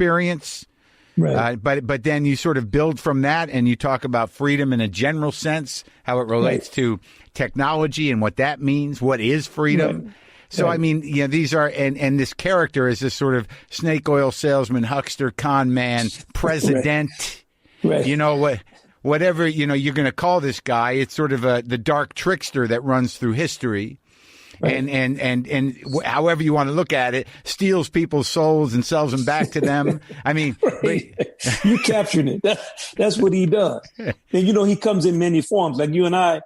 experience. Right. But then you sort of build from that, and you talk about freedom in a general sense, how it relates to technology and what that means. What is freedom? Right. So, I mean, these are, and this character is this sort of snake oil salesman, huckster, con man, president. Right. Whatever, you're going to call this guy. It's sort of the dark trickster that runs through history. Right. And however you want to look at it, steals people's souls and sells them back to them. I mean, you captured it. That's what he does. And he comes in many forms. Like you and I,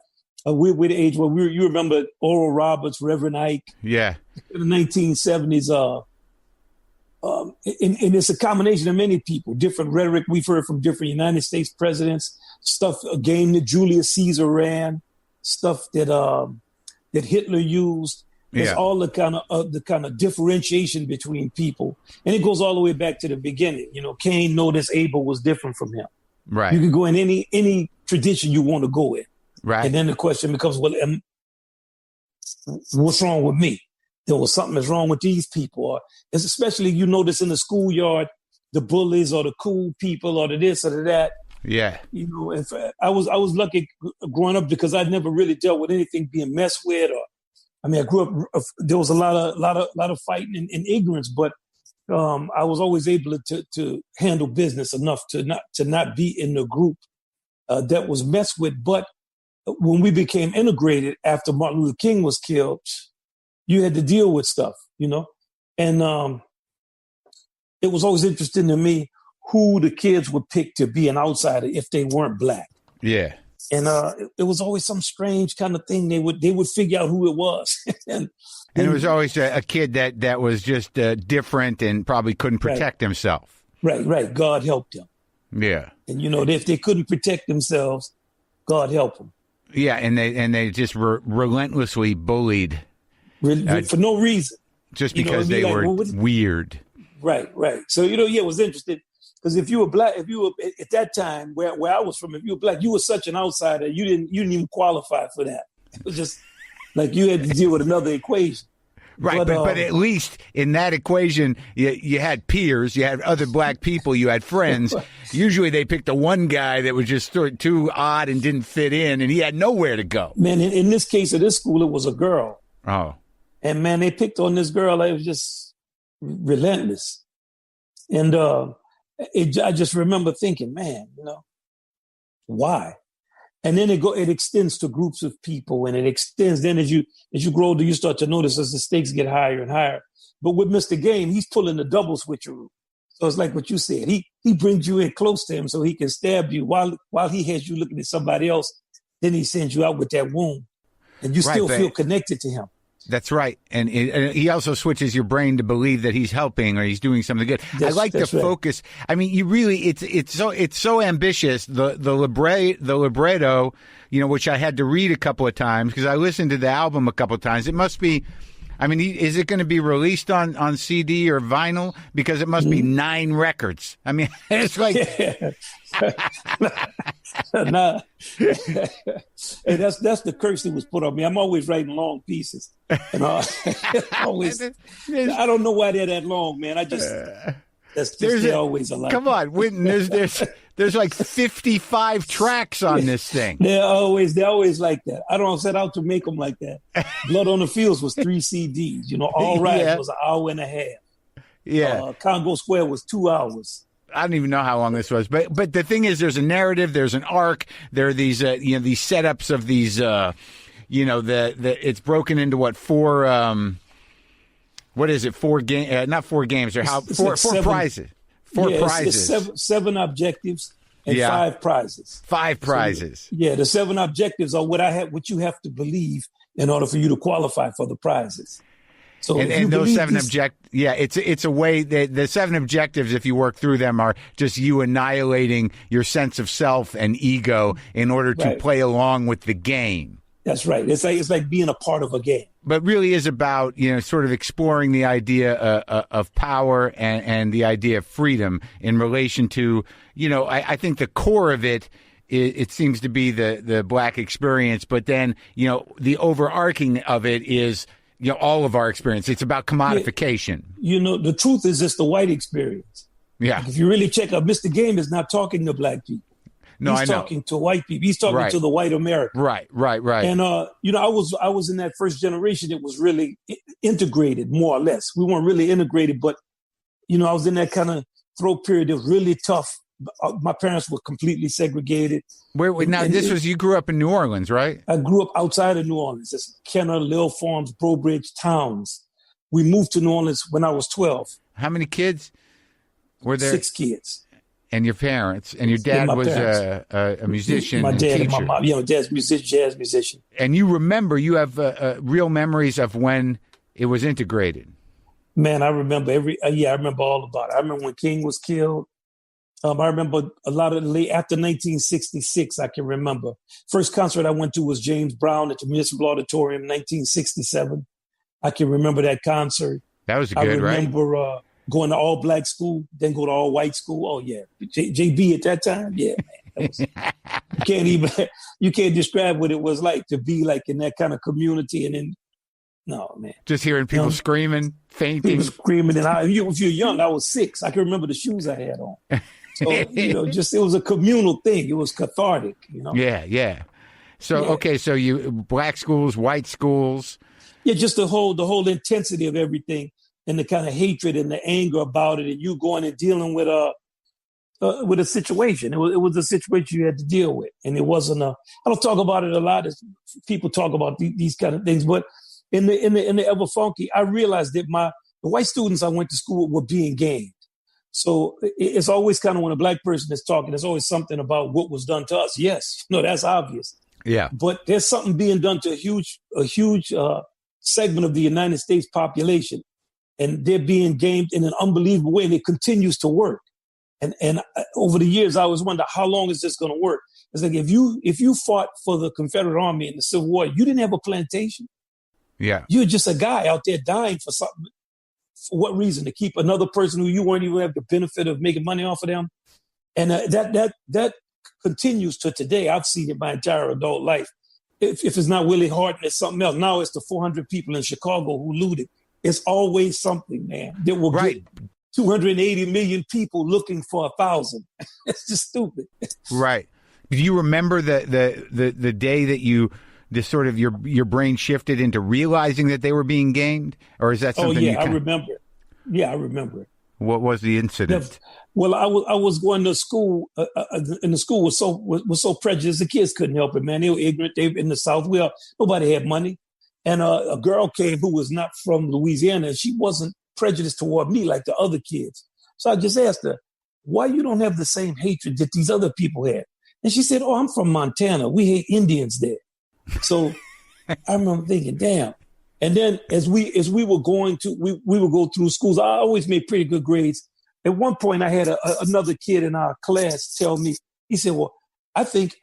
we're the age where you remember Oral Roberts, Reverend Ike. Yeah. In the 1970s. And it's a combination of many people, different rhetoric we've heard from different United States presidents, a game that Julius Caesar ran, stuff that Hitler used. It's all the kind of differentiation between people, and it goes all the way back to the beginning. Cain noticed Abel was different from him. Right. You can go in any tradition you want to go in. Right. And then the question becomes, well, what's wrong with me? There was something that's wrong with these people, or especially you notice in the schoolyard, the bullies or the cool people or the this or the that. Yeah. If I was lucky growing up because I never really dealt with anything being messed with. I grew up. There was a lot of fighting and ignorance, but I was always able to handle business enough to not be in the group that was messed with. But when we became integrated after Martin Luther King was killed, you had to deal with stuff, and it was always interesting to me who the kids would pick to be an outsider if they weren't black. Yeah. And it was always some strange kind of thing. They would figure out who it was. and it was always a kid that was just different and probably couldn't protect himself. Right. God helped them. Yeah. And, if they couldn't protect themselves, God helped them. Yeah, and they just were relentlessly bullied. For no reason. Just because they were weird. Right. So, it was interesting. Because if you were black, at that time where I was from, if you were black, you were such an outsider. You didn't even qualify for that. It was just like you had to deal with another equation. Right, but at least in that equation, you had peers, you had other black people, you had friends. Usually they picked the one guy that was just too odd and didn't fit in, and he had nowhere to go. Man, in this case of this school, it was a girl. Oh. And, man, they picked on this girl. It was just relentless. And I just remember thinking, man, why? And then it extends to groups of people, and it extends. Then as you grow older, you start to notice as the stakes get higher and higher. But with Mr. Game, he's pulling the double switcheroo. So it's like what you said. He brings you in close to him so he can stab you while he has you looking at somebody else. Then he sends you out with that wound, and you still feel connected to him. That's right. And he also switches your brain to believe that he's helping or he's doing something good. I like the focus. I mean, you really, it's so ambitious. The libretto, which I had to read a couple of times because I listened to the album a couple of times. It must be, is it going to be released on CD or vinyl? Because it must be 9 records. I mean, it's like. Nah. Hey, that's the curse that was put on me. I'm always writing long pieces. And always, I don't know why they're that long, man. They're always a lot. Come on, Wynton, there's like 55 tracks on this thing. They're always like that. I don't set out to make them like that. Blood on the Fields was 3 CDs. All Right was an hour and a half. Yeah. Congo Square was 2 hours. I don't even know how long this was, but the thing is, there's a narrative, there's an arc, there are these these setups of these it's broken into what 4 what is it 4 game not 4 games or how 4 prizes 4 prizes it's 7 objectives and 5 prizes 5 prizes. So, the 7 objectives are what you have to believe in order for you to qualify for the prizes. So and those 7 it's a way that the 7 objectives, if you work through them, are just you annihilating your sense of self and ego in order to play along with the game. That's right. It's like being a part of a game. But really is about, sort of exploring the idea of power and the idea of freedom in relation to, I think the core of it seems to be the black experience. But then, the overarching of it is, all of our experience. It's about commodification. The truth is it's the white experience. Yeah. Like if you really check out, Mr. Game is not talking to black people. No, He's I know. talking to white people. He's talking to the white America. Right. And I was in that first generation that was really integrated, more or less. We weren't really integrated, but I was in that kind of throw period that was really tough. My parents were completely segregated. You grew up in New Orleans, right? I grew up outside of New Orleans. It's Kenner, Lil Farms, Breaux Bridge, Towns. We moved to New Orleans when I was 12. How many kids were there? 6 kids. And your parents, and your dad was a musician. My dad and my mom, dad's musician, jazz musician. And you have real memories of when it was integrated. Man, I remember I remember all about it. I remember when King was killed. I remember a lot of after 1966. I can remember first concert I went to was James Brown at the Municipal Auditorium, 1967. I can remember that concert. That was good, right? I remember going to all black school, then go to all white school. Oh yeah, JB at that time. Yeah, man. You can't describe what it was like to be like in that kind of community. And then, no, man. Just hearing people screaming, fainting. People screaming. And if you're young, I was 6. I can remember the shoes I had on. So, it was a communal thing. It was cathartic, Yeah. So, so you, black schools, white schools. Yeah, just the whole intensity of everything and the kind of hatred and the anger about it, and you going and dealing with a situation. It was a situation you had to deal with, and it wasn't I don't talk about it a lot as people talk about these kind of things, but in the Ever Fonky, I realized that the white students I went to school with were being gamed. So it's always kind of when a black person is talking, there's always something about what was done to us. Yes, that's obvious. Yeah, but there's something being done to a huge segment of the United States population. And they're being gamed in an unbelievable way, and it continues to work. And over the years, I always wonder, how long is this going to work? It's like if you fought for the Confederate Army in the Civil War, you didn't have a plantation. Yeah, you're just a guy out there dying for something. For what reason? To keep another person who you weren't even have the benefit of making money off of them. And that continues to today. I've seen it my entire adult life. If it's not Willie Horton, it's something else. Now it's the 400 people in Chicago who looted. It's always something, man. There will get 280 million people looking for 1,000. It's just stupid. Right. Do you remember the day that your brain shifted into realizing that they were being gamed, or is that something? Oh yeah, I remember. Yeah, I remember it. What was the incident? Well, I was going to school, and the school was so prejudiced. The kids couldn't help it, man. They were ignorant. They were in the South. Nobody had money. And a girl came who was not from Louisiana, and she wasn't prejudiced toward me like the other kids. So I just asked her, why you don't have the same hatred that these other people had? And she said, I'm from Montana. We hate Indians there. So I remember thinking, damn. And then as we were going to, we would go through schools. I always made pretty good grades. At one point, I had another kid in our class tell me, he said, well, I think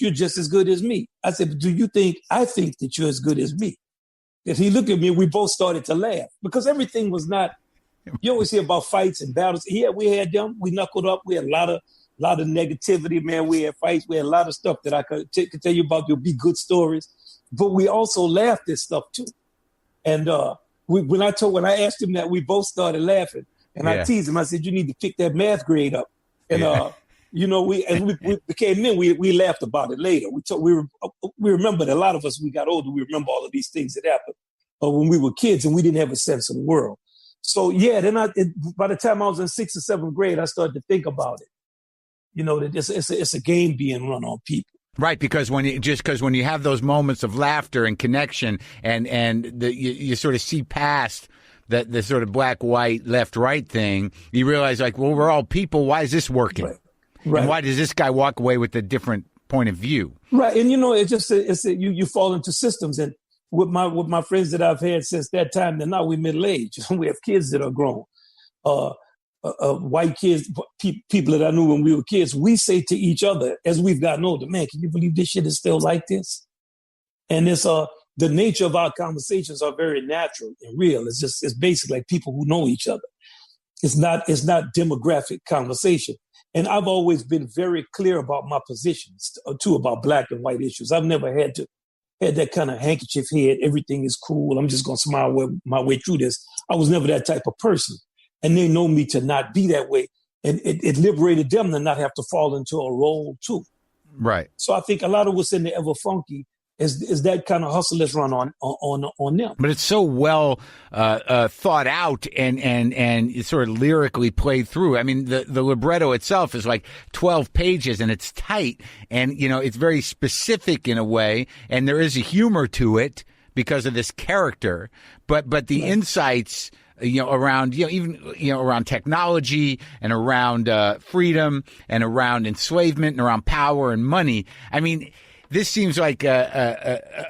you're just as good as me. I said, but do you think I think that you're as good as me? If he looked at me, we both started to laugh because everything was not. You always hear about fights and battles. Yeah, we had them. We knuckled up. We had a lot of negativity, man. We had fights. We had a lot of stuff that I could tell you about. There'll be good stories, but we also laughed at stuff too. And when I asked him that, we both started laughing. And I teased him. I said, you need to pick that math grade up. And we became men. We laughed about it later. We remembered, a lot of us, we got older, we remember all of these things that happened when we were kids and we didn't have a sense of the world. So yeah, then by the time I was in 6th or 7th grade, I started to think about it. That it's a game being run on people. Right, because when you have those moments of laughter and connection, and you sort of see past that the sort of black, white, left, right thing, you realize like, well, we're all people. Why is this working? Right. And why does this guy walk away with a different point of view? Right, and you fall into systems, and with my friends that I've had since that time, then now we're middle aged. We have kids that are grown, white kids, people that I knew when we were kids. We say to each other as we've gotten older, man, can you believe this shit is still like this? And it's the nature of our conversations are very natural and real. It's basically like people who know each other. It's not demographic conversation. And I've always been very clear about my positions too about black and white issues. I've never had that kind of handkerchief head. Everything is cool. I'm just going to smile my way through this. I was never that type of person. and they know me to not be that way. And it liberated them to not have to fall into a role too. Right. So I think a lot of what's in the Ever Funky is that kind of hustle that's run on them. But it's so well thought out and it's sort of lyrically played through. I mean, the libretto itself is like 12 pages and it's tight and, you know, it's very specific in a way. And there is a humor to it because of this character. But the insights, you know, around, you know, even, you know, around technology and around freedom and around enslavement and around power and money. I mean, this seems like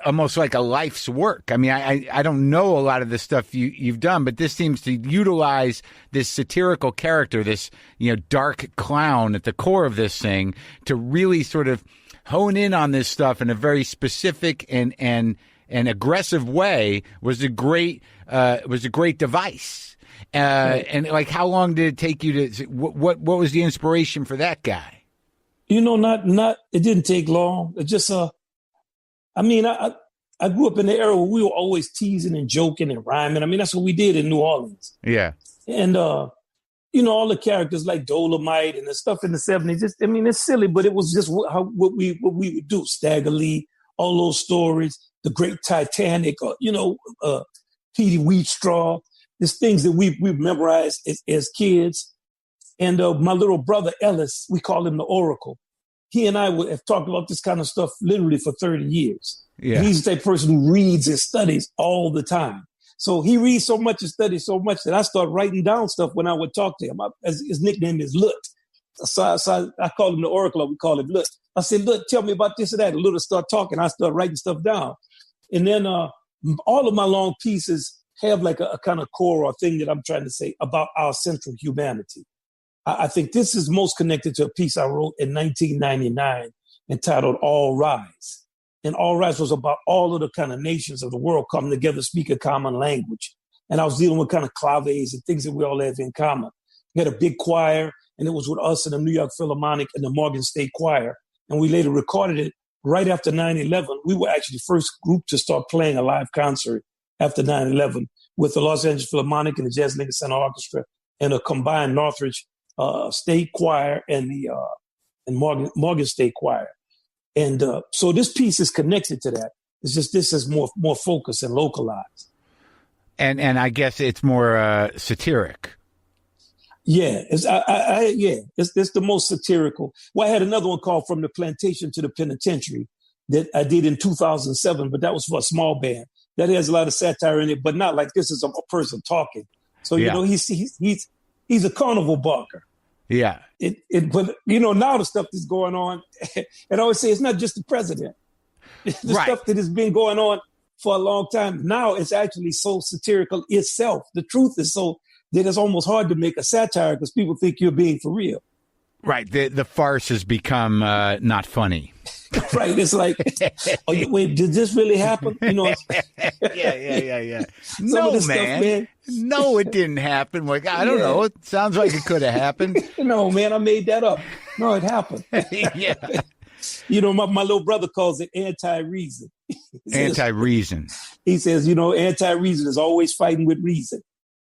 almost like a life's work. I mean, I don't know a lot of the stuff you've done, but this seems to utilize this satirical character, this, you know, dark clown at the core of this thing to really sort of hone in on this stuff in a very specific and aggressive way was a great device. And like, how long did it take you to? What was the inspiration for that guy? You know, it didn't take long. It just, I mean, I grew up in the era where we were always teasing and joking and rhyming. I mean, that's what we did in New Orleans. Yeah. And, you know, all the characters like Dolomite and the stuff in the 70s, just, I mean, it's silly, but it was just what we would do. Stagger Lee, all those stories, the Great Titanic, or, you know, Petey Wheatstraw, there's things that we've memorized as kids. And my little brother, Ellis, we call him the Oracle. He and I have talked about this kind of stuff literally for 30 years. Yeah. He's the type of person who reads and studies all the time. So he reads so much and studies so much that I start writing down stuff when I would talk to him. His nickname is Lut. So I call him the Oracle, or we call him Lut. I said, Lut, tell me about this or that. And Lut will start talking. I start writing stuff down. And then all of my long pieces have like a kind of core or thing that I'm trying to say about our central humanity. I think this is most connected to a piece I wrote in 1999 entitled All Rise. And All Rise was about all of the kind of nations of the world coming together, speak a common language. And I was dealing with kind of claves and things that we all have in common. We had a big choir, and it was with us and the New York Philharmonic and the Morgan State Choir. And we later recorded it right after 9/11. We were actually the first group to start playing a live concert after 9/11 with the Los Angeles Philharmonic and the Jazz Lincoln Center Orchestra and a combined Northridge State Choir and the and Morgan State Choir. And so this piece is connected to that. It's just this is more focused and localized. And I guess it's more satiric. Yeah, it's the most satirical. Well, I had another one called From the Plantation to the Penitentiary that I did in 2007, but that was for a small band. That has a lot of satire in it, but not like this is a person talking. So, you know, he's a carnival barker. Yeah. But, you know, now the stuff that's going on, and I always say it's not just the president. The stuff that has been going on for a long time. Now it's actually so satirical itself. The truth is so that it's almost hard to make a satire because people think you're being for real. Right. The farce has become not funny. Right. It's like, wait, did this really happen? You know. Yeah. No, man. Stuff, man. No, it didn't happen. Like, I don't know. It sounds like it could have happened. No, man, I made that up. No, it happened. Yeah. You know, my little brother calls it anti-reason. Anti-reason. He says, you know, anti-reason is always fighting with reason.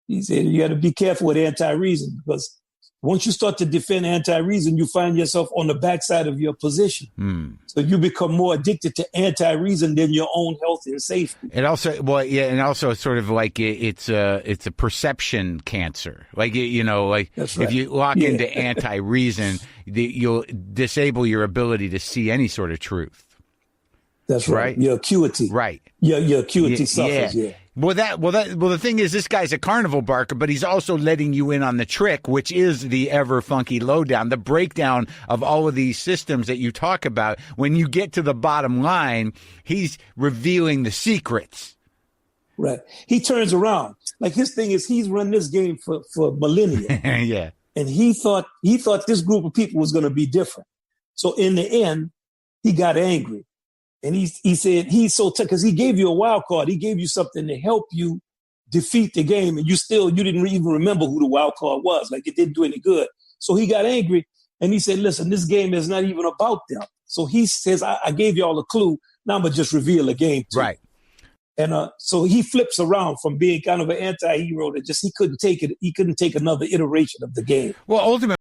He said, you got to be careful with anti-reason because once you start to defend anti-reason, you find yourself on the backside of your position. So you become more addicted to anti-reason than your own health and safety. It also, and also it's sort of like it's a perception cancer. Like, you know, like if you lock into anti-reason, you'll disable your ability to see any sort of truth. That's right. Your acuity. Right. Your acuity suffers. Yeah. Well, the thing is, this guy's a carnival barker, but he's also letting you in on the trick, which is the Ever Funky Lowdown, the breakdown of all of these systems that you talk about. When you get to the bottom line, he's revealing the secrets. Right. He turns around. Like his thing is, he's run this game for millennia. Yeah. And he thought this group of people was going to be different. So in the end, he got angry. And he said he's so because he gave you a wild card. He gave you something to help you defeat the game. And you didn't even remember who the wild card was. Like it didn't do any good. So he got angry and he said, listen, this game is not even about them. So he says, I gave you all a clue. Now I'm going to just reveal the game to you. Right. And so he flips around from being kind of an anti-hero to just he couldn't take it. He couldn't take another iteration of the game. Well, ultimately.